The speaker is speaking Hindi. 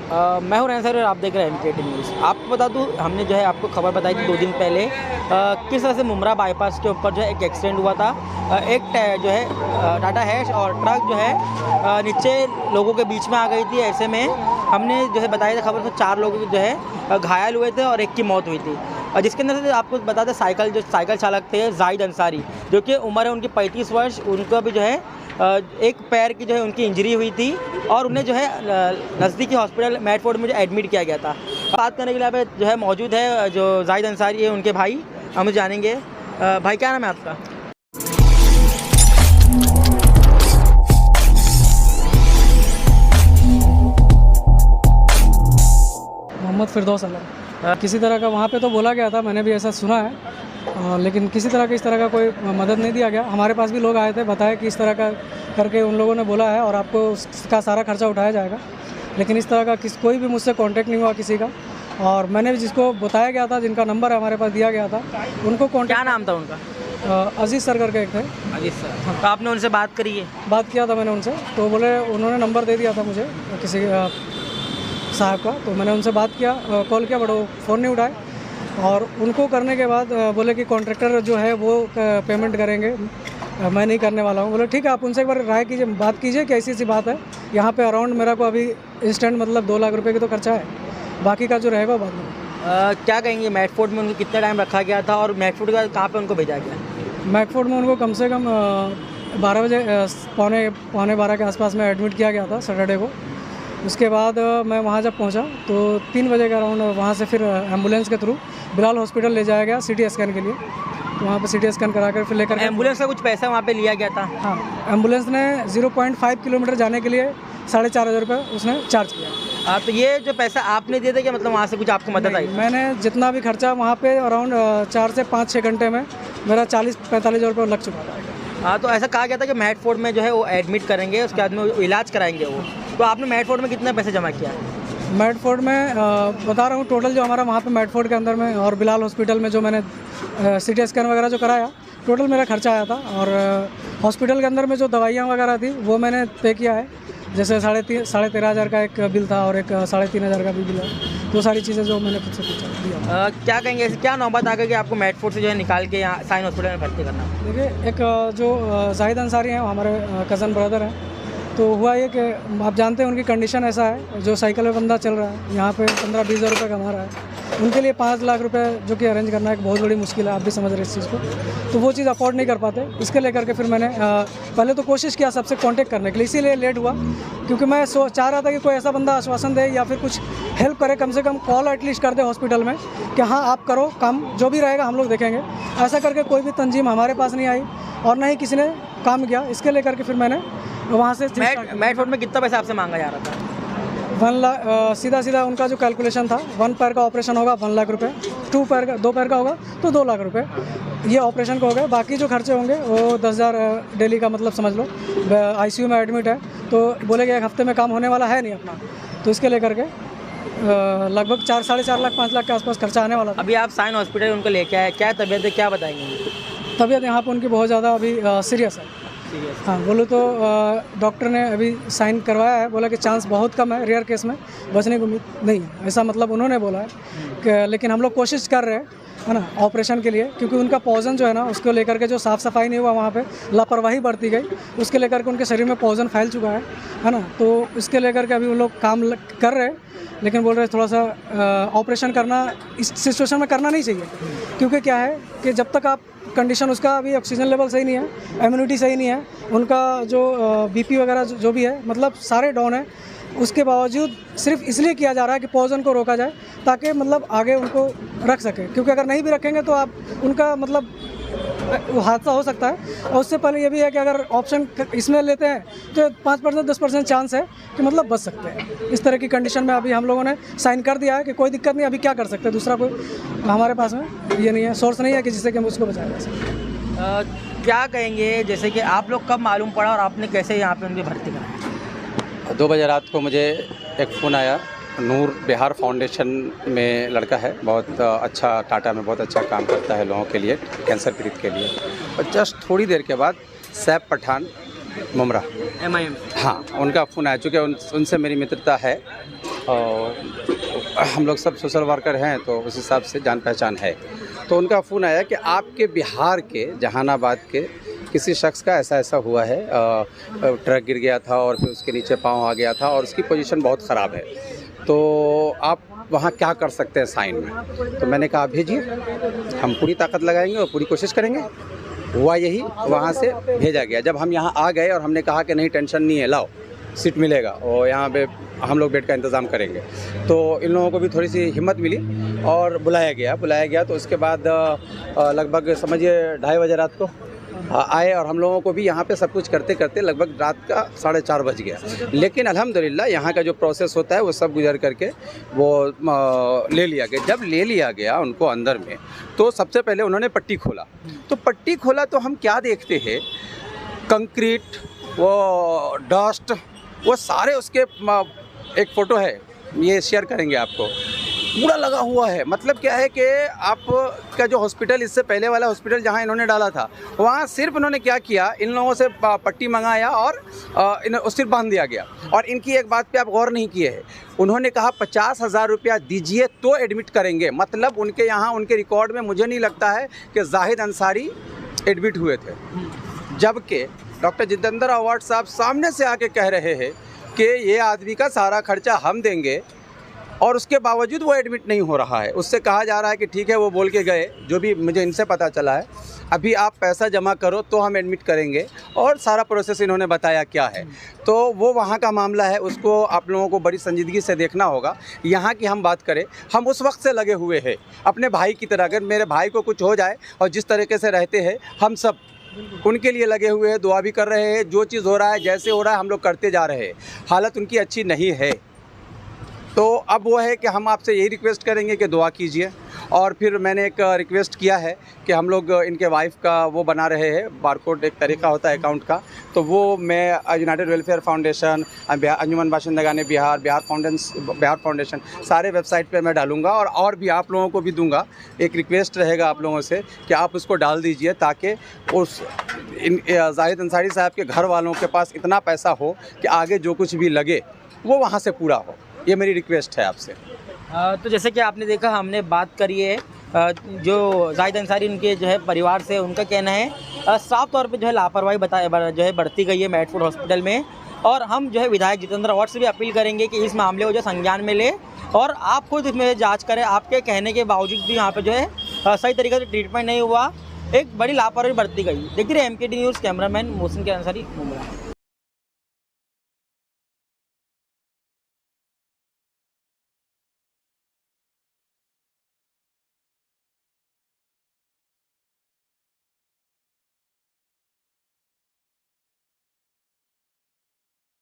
मैं हूँ रैन सर और आप देख रहे हैं MKT न्यूज़। आपको बता दूँ, हमने जो है आपको खबर बताई थी 2 दिन पहले किस तरह से मुमरा बाईपास के ऊपर जो है एक एक्सीडेंट हुआ था। एक जो है टाटा हैश और ट्रक जो है नीचे लोगों के बीच में आ गई थी। ऐसे में हमने जो है बताया था खबर, तो 4 लोग जो है घायल हुए थे और एक की मौत हुई थी। और जिसके अंदर से आपको बता दें साइकिल चालक थे जाहिद अंसारी, जो कि उम्र है उनकी 35 वर्ष। उनका भी जो है एक पैर की जो है उनकी इंजरी हुई थी और उन्हें जो है नज़दीकी हॉस्पिटल मेडफोर्ड में जो एडमिट किया गया था। बात करने के लिए यहाँ पे जो है मौजूद है जो जाहिद अंसारी है, उनके भाई। हम जानेंगे। भाई क्या नाम है आपका? मोहम्मद फिरदौस अला। किसी तरह का वहाँ पे तो बोला गया था, मैंने भी ऐसा सुना है, लेकिन किसी तरह का इस तरह का कोई मदद नहीं दिया गया। हमारे पास भी लोग आए थे, बताया कि इस तरह का करके उन लोगों ने बोला है और आपको उसका सारा खर्चा उठाया जाएगा, लेकिन इस तरह का कोई भी मुझसे कांटेक्ट नहीं हुआ किसी का। और मैंने भी जिसको बताया गया था, जिनका नंबर हमारे पास दिया गया था, उनको क्या नाम था उनका? अजीज़ सर करके एक थे। अजीज़ सर। तो आपने उनसे बात करी है? बात किया था मैंने उनसे, तो बोले उन्होंने नंबर दे दिया था मुझे किसी साहब का, तो मैंने उनसे बात किया, कॉल किया, बट वो फ़ोन नहीं उठाए। और उनको करने के बाद बोले कि कॉन्ट्रैक्टर जो है वो पेमेंट करेंगे, मैं नहीं करने वाला हूँ। बोले ठीक है, आप उनसे एक बार राय कीजिए, बात कीजिए कि ऐसी सी बात है। यहाँ पे अराउंड मेरा को अभी इंस्टेंट मतलब 2 लाख रुपए की तो खर्चा है, बाकी का जो रहेगा बाद में। क्या कहेंगे, मेडफोर्ड में उनको कितना टाइम रखा गया था और मेडफोर्ड के बाद कहाँ पे उनको भेजा गया? मेडफोर्ड में उनको कम से कम 12 बजे पौने 12 के आसपास में एडमिट किया गया था सैटरडे को। उसके बाद मैं वहाँ जब पहुँचा तो 3 बजे के अराउंड वहाँ से फिर एम्बुलेंस के थ्रू बिलाल हॉस्पिटल ले जाया गया CT स्कैन के लिए। तो वहाँ पे CT स्कैन करा कर फिर लेकर एम्बुलेंस का कुछ पैसा वहाँ पे लिया गया था? हाँ, एम्बुलेंस ने 0.5 किलोमीटर जाने के लिए 4,500 रुपये उसने चार्ज किया। तो ये जो पैसा आपने दिए थे क्या, मतलब वहाँ से कुछ आपको मदद आई? मैंने जितना भी खर्चा वहाँ पे अराउंड 4 से 5-6 घंटे में मेरा 40-45 रुपये लग चुका था। हाँ, तो ऐसा कहा गया था कि मेडफोर्ड में जो है वो एडमिट करेंगे, उसके बाद में इलाज कराएंगे वो। तो आपने मेडफोर्ड में कितने पैसे जमा किया? मेडफोर्ड में बता रहा हूँ, टोटल जो हमारा वहाँ पे मेडफोर्ड के अंदर में और बिलाल हॉस्पिटल में जो मैंने CT स्कैन वगैरह जो कराया, टोटल मेरा खर्चा आया था। और हॉस्पिटल के अंदर में जो दवाइयाँ वगैरह थी वो मैंने पे किया है। जैसे 13,500 का एक बिल था और एक 3,500 का भी बिल है। तो सारी चीज़ें जो मैंने खुद से दिया। क्या कहेंगे, ऐसी क्या नौबत आ गई कि आपको मेडफोर्ड से जो है निकाल के यहाँ साइन हॉस्पिटल में भर्ती करना? देखिए, एक जो जाहिद अंसारी हैं, हमारे कज़न ब्रदर हैं। तो हुआ ये कि आप जानते हैं उनकी कंडीशन ऐसा है, जो साइकिल में बंदा चल रहा है, यहाँ पे 15-20 हज़ार रुपये कमा रहा है, उनके लिए 5 लाख रुपए जो कि अरेंज करना एक बहुत बड़ी मुश्किल है। आप भी समझ रहे हैं इस चीज़ को, तो वो चीज़ अफोर्ड नहीं कर पाते। इसके लेकर के फिर मैंने पहले तो कोशिश किया सबसे कांटेक्ट करने के लिए, इसीलिए लेट हुआ, क्योंकि मैं चाह रहा था कि कोई ऐसा बंदा आश्वासन दे या फिर कुछ हेल्प करे, कम से कम कॉल एटलीस्ट कर दे हॉस्पिटल में कि हाँ आप करो काम, जो भी रहेगा हम लोग देखेंगे। ऐसा करके कोई भी तंजीम हमारे पास नहीं आई और ना ही किसी ने काम किया। इसके लेकर के फिर मैंने वहाँ से मेडफोर्ड में कितना पैसा आपसे मांगा जा रहा था? 1 लाख सीधा उनका जो कैलकुलेशन था, 1 पैर का ऑपरेशन होगा 1 लाख रुपए, 2 पैर का होगा तो 2 लाख रुपए, ये ऑपरेशन का हो गया। बाकी जो खर्चे होंगे वो 10,000 डेली का, मतलब समझ लो। ICU में एडमिट है, तो बोलेगा 1 हफ्ते में काम होने वाला है नहीं अपना, तो इसके लेकर के लगभग 4-4.5 लाख 5 लाख के आसपास खर्चा आने वाला था। अभी आप साइन हॉस्पिटल उनको लेके आए, क्या तबीयत है, क्या बताएंगे? तबीयत यहाँ पर उनकी बहुत ज़्यादा अभी सीरियस है। हाँ, बोलो तो डॉक्टर ने अभी साइन करवाया है, बोला कि चांस बहुत कम है, रेयर केस में बचने की उम्मीद नहीं है, ऐसा मतलब उन्होंने बोला है कि, लेकिन हम लोग कोशिश कर रहे हैं, है ना, ऑपरेशन के लिए। क्योंकि उनका पॉइजन जो है ना, उसको लेकर के जो साफ़ सफाई नहीं हुआ, वहाँ पे लापरवाही बरती गई, उसके लेकर के उनके शरीर में पॉइजन फैल चुका है ना। तो इसके लेकर के अभी वो लोग काम कर रहे हैं, लेकिन बोल रहे थोड़ा सा ऑपरेशन करना इस सिचुएशन में करना नहीं चाहिए। क्योंकि क्या है कि जब तक आप कंडीशन उसका अभी ऑक्सीजन लेवल सही नहीं है, इम्यूनिटी सही नहीं है, उनका जो BP वगैरह जो भी है, मतलब सारे डाउन है, उसके बावजूद सिर्फ इसलिए किया जा रहा है कि पॉइजन को रोका जाए, ताकि मतलब आगे उनको रख सके। क्योंकि अगर नहीं भी रखेंगे तो आप उनका मतलब हादसा हो सकता है। और उससे पहले ये भी है कि अगर ऑप्शन इसमें लेते हैं तो 5% 10% चांस है कि मतलब बच सकते हैं। इस तरह की कंडीशन में अभी हम लोगों ने साइन कर दिया है कि कोई दिक्कत नहीं, अभी क्या कर सकते हैं, दूसरा कोई हमारे पास में ये नहीं है, सोर्स नहीं है कि जिससे कि हम उसको बचाया जा सके। क्या कहेंगे, जैसे कि आप लोग कब मालूम पड़ा और आपने कैसे यहाँ पे उनकी भर्ती कराई? 2 बजे रात को मुझे एक फ़ोन आया, नूर बिहार फाउंडेशन में लड़का है, बहुत अच्छा, टाटा में बहुत अच्छा काम करता है लोगों के लिए, कैंसर पीड़ित के लिए। और जस्ट थोड़ी देर के बाद सैफ पठान मुमरा। MIM। हाँ, उनका फ़ोन आया, चूँकि उनसे मेरी मित्रता है और हम लोग सब सोशल वर्कर हैं तो उस हिसाब से जान पहचान है। तो उनका फ़ोन आया कि आपके बिहार के जहानाबाद के किसी शख्स का ऐसा हुआ है, ट्रक गिर गया था और फिर उसके नीचे पाँव आ गया था और उसकी पोजीशन बहुत ख़राब है, तो आप वहाँ क्या कर सकते हैं साइन में। तो मैंने कहा भेजिए, हम पूरी ताकत लगाएंगे और पूरी कोशिश करेंगे। हुआ यही, वहाँ से भेजा गया। जब हम यहाँ आ गए और हमने कहा कि नहीं टेंशन नहीं है, लाओ सीट मिलेगा और यहाँ पे हम लोग बेड का इंतज़ाम करेंगे, तो इन लोगों को भी थोड़ी सी हिम्मत मिली और बुलाया गया। तो उसके बाद लगभग समझिए 2:30 बजे रात को आए और हम लोगों को भी यहाँ पे सब कुछ करते करते लगभग रात का 4:30 बज गया। लेकिन अल्हम्दुलिल्लाह यहाँ का जो प्रोसेस होता है वो सब गुजर करके वो ले लिया गया। जब ले लिया गया उनको अंदर में, तो सबसे पहले उन्होंने पट्टी खोला। तो पट्टी खोला तो हम क्या देखते हैं, कंक्रीट, वो डस्ट, वो सारे उसके एक फ़ोटो है, ये शेयर करेंगे आपको, पूरा लगा हुआ है। मतलब क्या है कि आपका जो हॉस्पिटल, इससे पहले वाला हॉस्पिटल जहां इन्होंने डाला था, वहां सिर्फ इन्होंने क्या किया, इन लोगों से पट्टी मंगाया और सिर्फ बांध दिया गया। और इनकी एक बात पे आप गौर नहीं किए हैं, उन्होंने कहा 50,000 रुपया दीजिए तो एडमिट करेंगे। मतलब उनके यहाँ, उनके रिकॉर्ड में मुझे नहीं लगता है कि जाहिद अंसारी एडमिट हुए थे, जबकि डॉक्टर जितेंद्र अवार्ड साहब सामने से आके कह रहे हैं कि ये आदमी का सारा खर्चा हम देंगे, और उसके बावजूद वो एडमिट नहीं हो रहा है। उससे कहा जा रहा है कि ठीक है, वो बोल के गए, जो भी मुझे इनसे पता चला है, अभी आप पैसा जमा करो तो हम एडमिट करेंगे, और सारा प्रोसेस इन्होंने बताया क्या है। तो वो वहाँ का मामला है, उसको आप लोगों को बड़ी संजीदगी से देखना होगा। यहाँ की हम बात करें, हम उस वक्त से लगे हुए हैं अपने भाई की तरह। अगर मेरे भाई को कुछ हो जाए और जिस तरीके से रहते हैं, हम सब उनके लिए लगे हुए हैं, दुआ भी कर रहे हैं। जो चीज़ हो रहा है, जैसे हो रहा है, हम लोग करते जा रहे हैं। हालत उनकी अच्छी नहीं है, तो अब वो है कि हम आपसे यही रिक्वेस्ट करेंगे कि दुआ कीजिए। और फिर मैंने एक रिक्वेस्ट किया है कि हम लोग इनके वाइफ का वो बना रहे हैं, बारकोड एक तरीका होता है अकाउंट का, तो वो मैं यूनाइटेड वेलफेयर फाउंडेशन, अंजुमन बाशिंदगाने बिहार, बिहार फाउंडेशन, सारे वेबसाइट पे मैं डालूंगा और भी आप लोगों को भी दूंगा। एक रिक्वेस्ट रहेगा आप लोगों से कि आप उसको डाल दीजिए, ताकि उस जाहिद अंसारी साहब के घर वालों के पास इतना पैसा हो कि आगे जो कुछ भी लगे वो वहाँ से पूरा हो। ये मेरी रिक्वेस्ट है आपसे। तो जैसे कि आपने देखा, हमने बात करी है जो जाहिद अंसारी, उनके जो है परिवार से, उनका कहना है साफ तौर पे जो है लापरवाही जो है बढ़ती गई है मेडफोर्ड हॉस्पिटल में। और हम जो है विधायक जितेंद्र अवार्ड से भी अपील करेंगे कि इस मामले को जो संज्ञान में ले और आप खुद इसमें जांच करें। आपके कहने के बावजूद भी यहाँ पे जो है सही तरीके से ट्रीटमेंट नहीं हुआ, एक बड़ी लापरवाही बढ़ती गई। देखते रहे MKT न्यूज़, कैमरामैन मोहसिन के अंसारी, मुंबई।